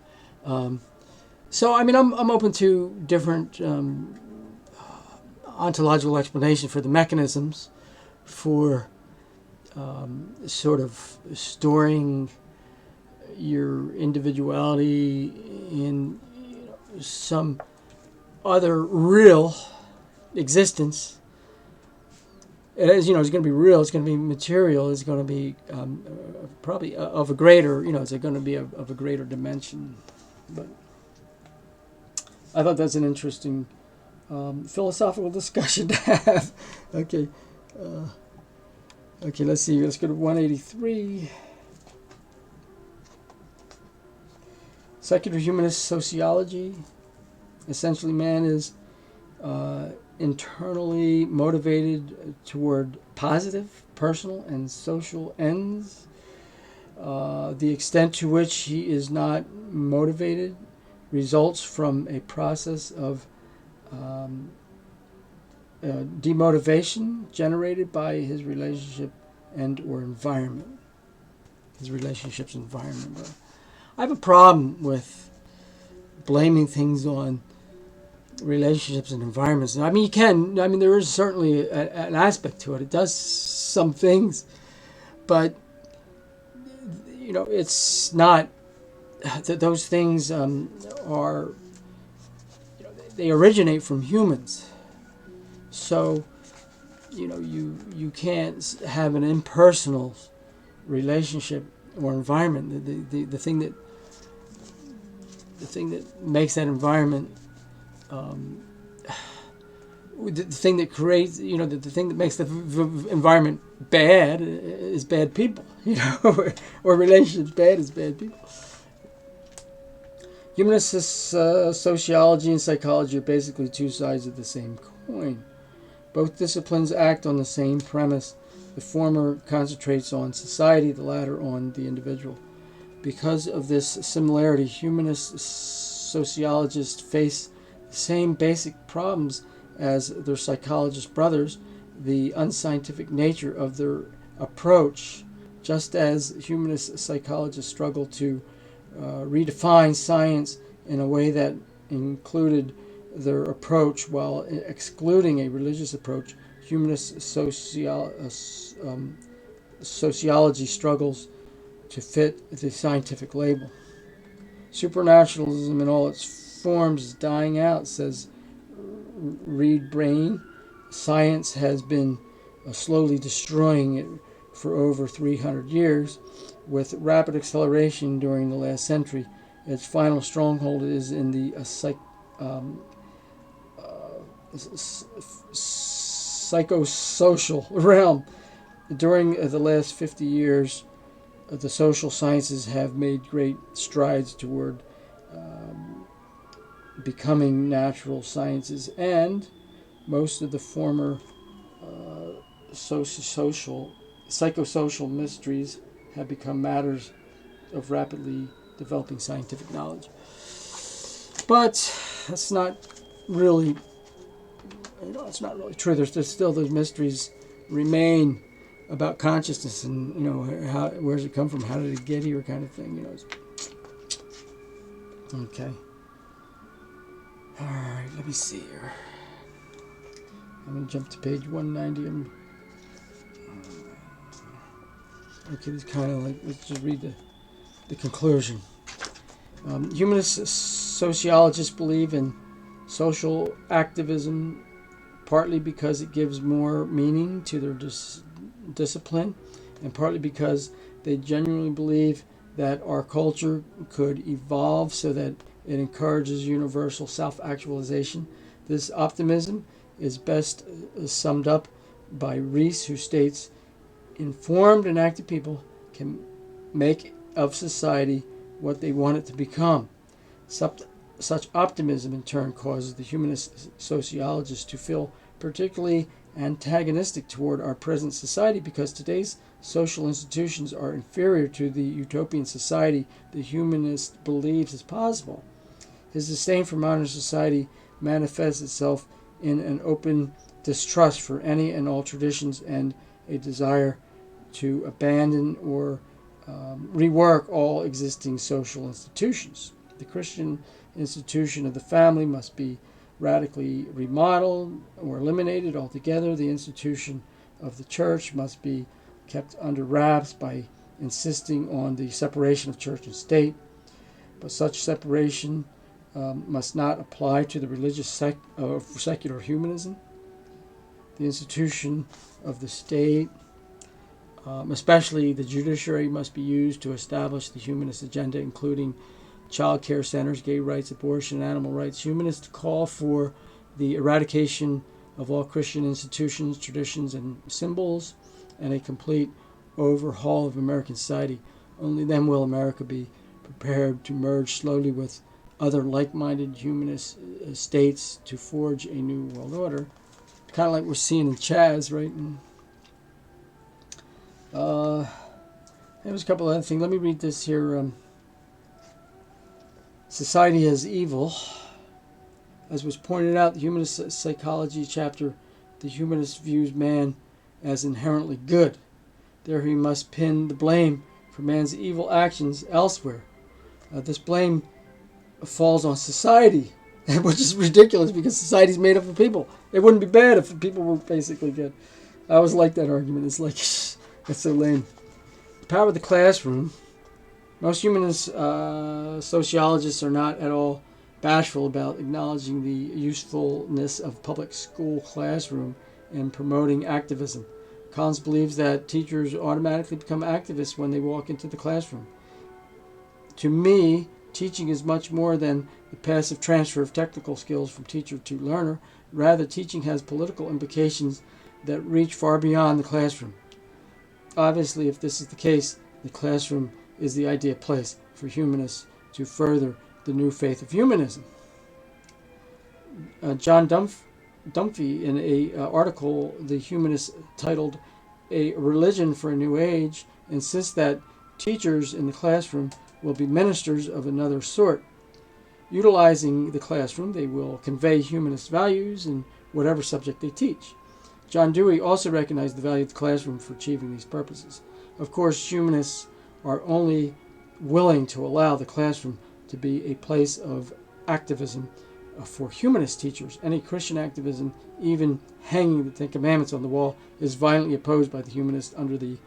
so I mean, I'm open to different ontological explanation for the mechanisms for sort of storing your individuality in some other real existence. It is, it's going to be real. It's going to be material. It's going to be probably of a greater, it's going to be of a greater dimension. But I thought that's an interesting philosophical discussion to have. Okay, let's see. Let's go to 183. Secular humanist sociology. Essentially, man is internally motivated toward positive, personal, and social ends. The extent to which he is not motivated results from a process of demotivation generated by his relationship and or environment. His relationship's environment. But I have a problem with blaming things on relationships and environments. I mean, there is certainly an aspect to it. It does some things, but it's not that those things are, they originate from humans. So, you can't have an impersonal relationship or environment. The thing that makes that environment, the thing that creates, the thing that makes the environment bad is bad people, or relationships bad is bad people. Humanist sociology and psychology are basically two sides of the same coin. Both disciplines act on the same premise. The former concentrates on society, the latter on the individual. Because of this similarity, humanist sociologists face the same basic problems as their psychologist brothers, the unscientific nature of their approach, just as humanist psychologists struggle to redefine science in a way that included their approach while excluding a religious approach. Humanist sociology struggles to fit the scientific label. Supernaturalism in all its forms is dying out, says Reed Brain. Science has been slowly destroying it for over 300 years. With rapid acceleration during the last century, its final stronghold is in the psychosocial realm. During the last 50 years, the social sciences have made great strides toward becoming natural sciences, and most of the former psychosocial mysteries have become matters of rapidly developing scientific knowledge. But that's not really, it's not really true. There's still those mysteries remain about consciousness, and where does it come from? How did it get here? Kind of thing. Okay. All right. Let me see here. I'm gonna jump to page 190. Okay, it's kind of like, let's just read the conclusion. Humanist sociologists believe in social activism partly because it gives more meaning to their discipline, and partly because they genuinely believe that our culture could evolve so that it encourages universal self-actualization. This optimism is best summed up by Rees, who states, informed and active people can make of society what they want it to become. Such optimism in turn causes the humanist sociologists to feel particularly antagonistic toward our present society because today's social institutions are inferior to the utopian society the humanist believes is possible. His disdain for modern society manifests itself in an open distrust for any and all traditions and a desire to abandon or rework all existing social institutions. The Christian institution of the family must be radically remodeled or eliminated altogether. The institution of the church must be kept under wraps by insisting on the separation of church and state. But such separation must not apply to the religious secular humanism. The institution of the state, especially the judiciary, must be used to establish the humanist agenda, including child care centers, gay rights, abortion, animal rights. Humanists call for the eradication of all Christian institutions, traditions, and symbols, and a complete overhaul of American society. Only then will America be prepared to merge slowly with other like-minded humanist states to forge a new world order. Kind of like we're seeing in Chaz, right? There was a couple other things. Let me read this here. Society as evil. As was pointed out, the Humanist Psychology chapter, the humanist views man as inherently good. There he must pin the blame for man's evil actions elsewhere. This blame falls on society, which is ridiculous because society is made up of people. It wouldn't be bad if people were basically good. I always like that argument. It's like, that's so lame. The power of the classroom. Most humanist sociologists are not at all bashful about acknowledging the usefulness of public school classroom and promoting activism. Collins believes that teachers automatically become activists when they walk into the classroom. To me, teaching is much more than the passive transfer of technical skills from teacher to learner. Rather, teaching has political implications that reach far beyond the classroom. Obviously, if this is the case, the classroom is the ideal place for humanists to further the new faith of humanism. John Dunphy, in an article The Humanist titled A Religion for a New Age, insists that teachers in the classroom will be ministers of another sort. Utilizing the classroom, they will convey humanist values in whatever subject they teach. John Dewey also recognized the value of the classroom for achieving these purposes. Of course, humanists are only willing to allow the classroom to be a place of activism for humanist teachers. Any Christian activism, even hanging the Ten Commandments on the wall, is violently opposed by the humanists under the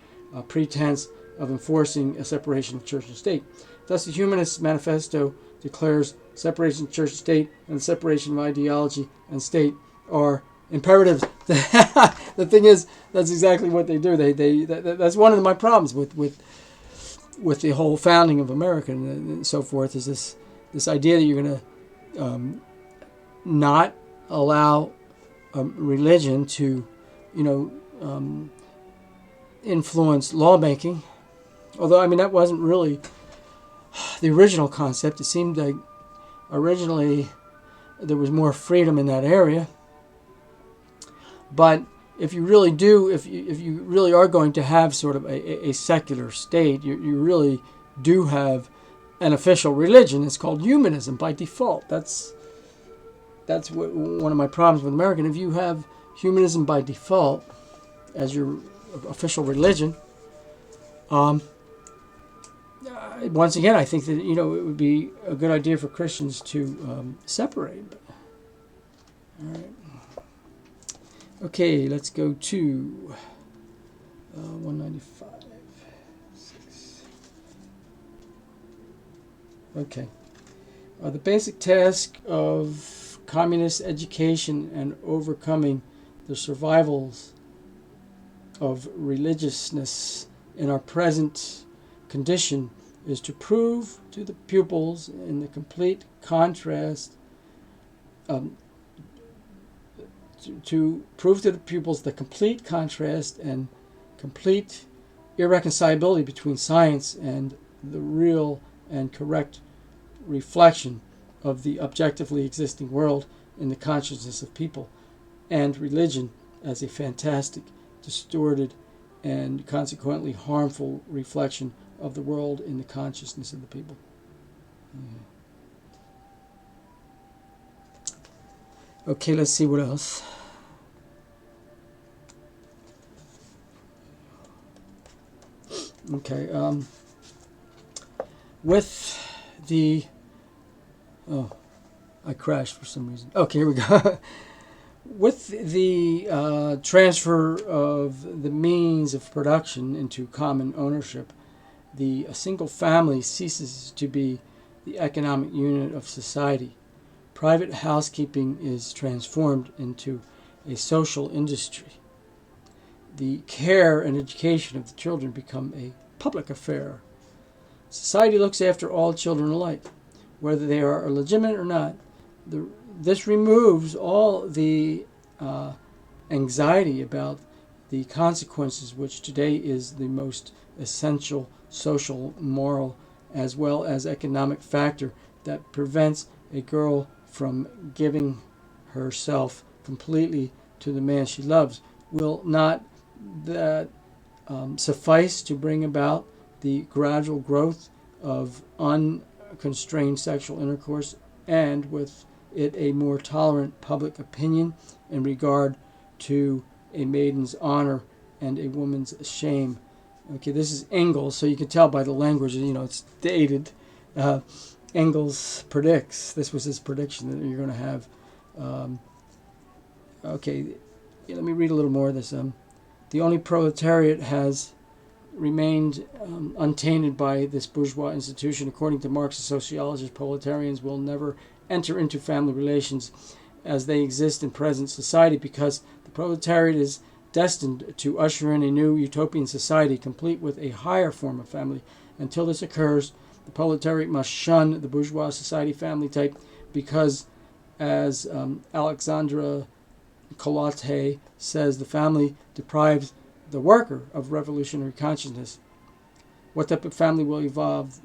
pretense of enforcing a separation of church and state. Thus, the Humanist Manifesto declares separation of church and state and the separation of ideology and state are imperatives. The thing is, that's exactly what they do. That's one of my problems with the whole founding of America and so forth, is this idea that you're going to not allow religion to, influence lawmaking. Although, I mean, that wasn't really the original concept. It seemed like originally there was more freedom in that area. But if you really do, if you really are going to have sort of a secular state, you really do have an official religion. It's called humanism by default. That's one of my problems with American. If you have humanism by default as your official religion, once again, I think that it would be a good idea for Christians to separate. All right. Okay, let's go to 195. 6. Okay. The basic task of communist education and overcoming the survivals of religiousness in our present condition is to prove to the pupils in the complete contrast to prove to the pupils the complete contrast and complete irreconcilability between science and the real and correct reflection of the objectively existing world in the consciousness of people, and religion as a fantastic, distorted, and consequently harmful reflection of the world in the consciousness of the people. Okay, let's see what else. Okay, with the... Oh, I crashed for some reason. Okay, here we go. With the transfer of the means of production into common ownership, a single family ceases to be the economic unit of society. Private housekeeping is transformed into a social industry. The care and education of the children become a public affair. Society looks after all children alike, whether they are legitimate or not. This removes all the anxiety about the consequences, which today is the most essential social, moral, as well as economic factor that prevents a girl from giving herself completely to the man she loves. Will not that suffice to bring about the gradual growth of unconstrained sexual intercourse, and with it a more tolerant public opinion in regard to a maiden's honor and a woman's shame? Okay, this is Engels, so you can tell by the language, it's dated. Engels predicts, this was his prediction, that you're going to have, let me read a little more of this. The only proletariat has remained untainted by this bourgeois institution. According to Marxist sociologists, proletarians will never enter into family relations as they exist in present society, because the proletariat is destined to usher in a new utopian society complete with a higher form of family. Until this occurs, the proletariat must shun the bourgeois society family type, because, as Alexandra Colate says, the family deprives the worker of revolutionary consciousness. What type of family will evolve?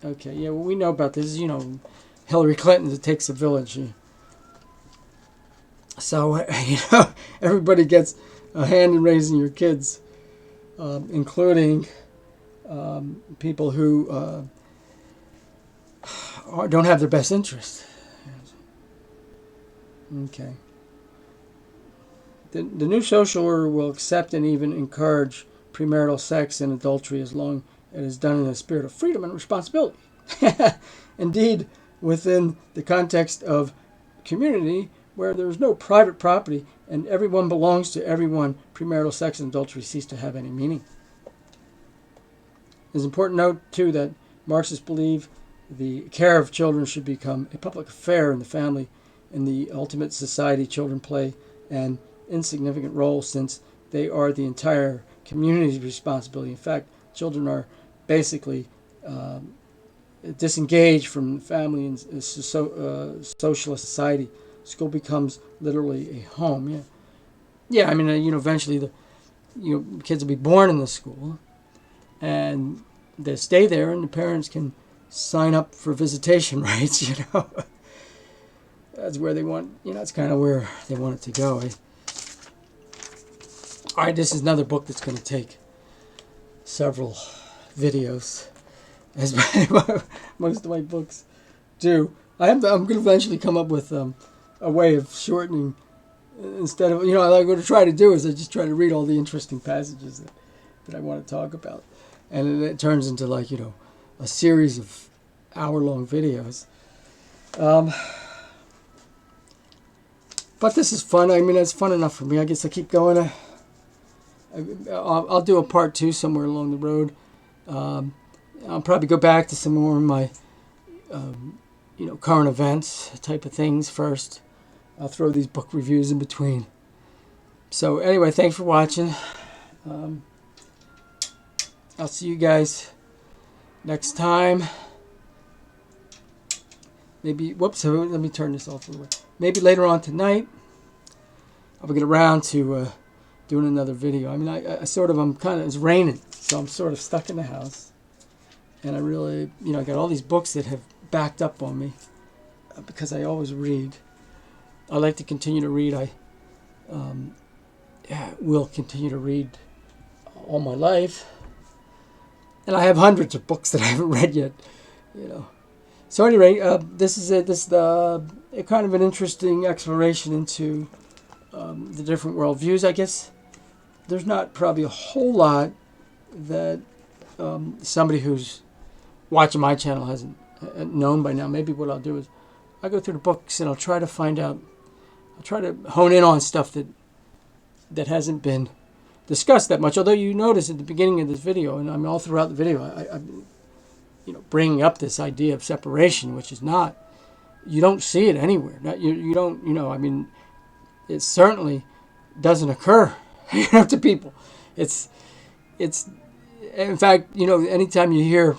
Okay, yeah, well, we know about this. Hillary Clinton, it takes a village. So, everybody gets a hand in raising your kids, including people who don't have their best interest. Okay. The new social order will accept and even encourage premarital sex and adultery as long as it is done in a spirit of freedom and responsibility. Indeed, within the context of community where there is no private property and everyone belongs to everyone, premarital sex and adultery cease to have any meaning. It's important to note, too, that Marxists believe the care of children should become a public affair in the family. In the ultimate society, children play an insignificant role, since they are the entire community's responsibility. In fact, children are basically disengaged from family and socialist society. School becomes literally a home. Yeah, yeah. I mean, eventually the kids will be born in the school, and they stay there, and the parents can sign up for visitation rights. That's where they want. It's kind of where they want it to go. All right, this is another book that's going to take several videos, as most of my books do. I'm going to eventually come up with a way of shortening. Instead of, what I'm going to try to do is I just try to read all the interesting passages that I want to talk about. And it turns into a series of hour-long videos. But this is fun. I mean, it's fun enough for me. I guess I'll keep going. I'll do a part 2 somewhere along the road. I'll probably go back to some more of my, current events type of things first. I'll throw these book reviews in between. So anyway, thanks for watching. I'll see you guys next time. Maybe, whoops, let me turn this off a little bit. Maybe later on tonight, I'll get around to doing another video. I mean, it's raining, so I'm sort of stuck in the house. And I really, I got all these books that have backed up on me because I always read. I like to continue to read. I will continue to read all my life. And I have hundreds of books that I haven't read yet, So anyway, this is it. This is a kind of an interesting exploration into the different worldviews, I guess. There's not probably a whole lot that somebody who's watching my channel hasn't known by now. Maybe what I'll do is I'll go through the books and I'll try to find out. I'll try to hone in on stuff that hasn't been discussed that much. Although you notice at the beginning of this video, and I'm all throughout the video, I've been, bringing up this idea of separation, which is not. You don't see it anywhere. You don't. I mean, it certainly doesn't occur to people. It's. In fact, anytime you hear.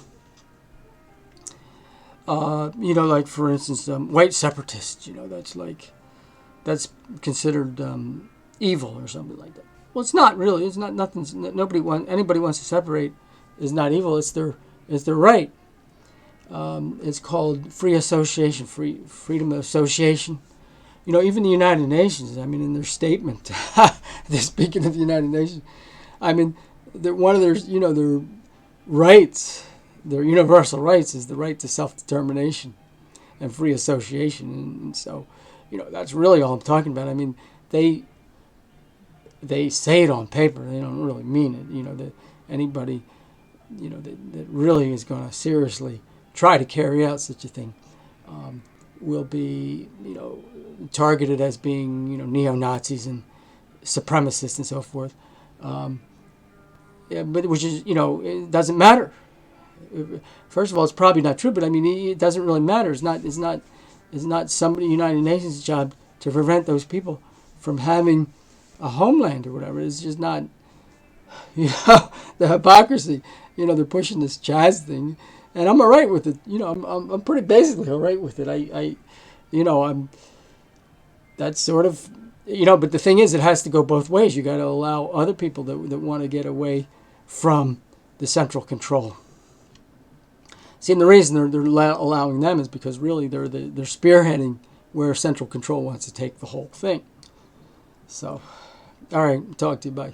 Like for instance, white separatists. That's considered evil or something like that. Well, it's not really. It's not nothing. Anybody wants to separate is not evil. It's their right. It's called free association, freedom of association. Even the United Nations. I mean, in their statement, they're speaking of the United Nations. I mean, one of their rights, their universal rights, is the right to self-determination and free association. And so, that's really all I'm talking about. I mean, they say it on paper. They don't really mean it. That anybody, that really is going to seriously try to carry out such a thing will be, targeted as being, neo-Nazis and supremacists and so forth. But which is, it doesn't matter. First of all, it's probably not true, but I mean, it doesn't really matter. It's not somebody United Nations' job to prevent those people from having a homeland or whatever. It's just not, the hypocrisy. They're pushing this jazz thing, and I'm all right with it. I'm pretty basically all right with it. I'm that's sort of, but the thing is, it has to go both ways. You got to allow other people that want to get away from the central control. See, and the reason they're allowing them is because really they're spearheading where central control wants to take the whole thing. So, all right, talk to you, bye.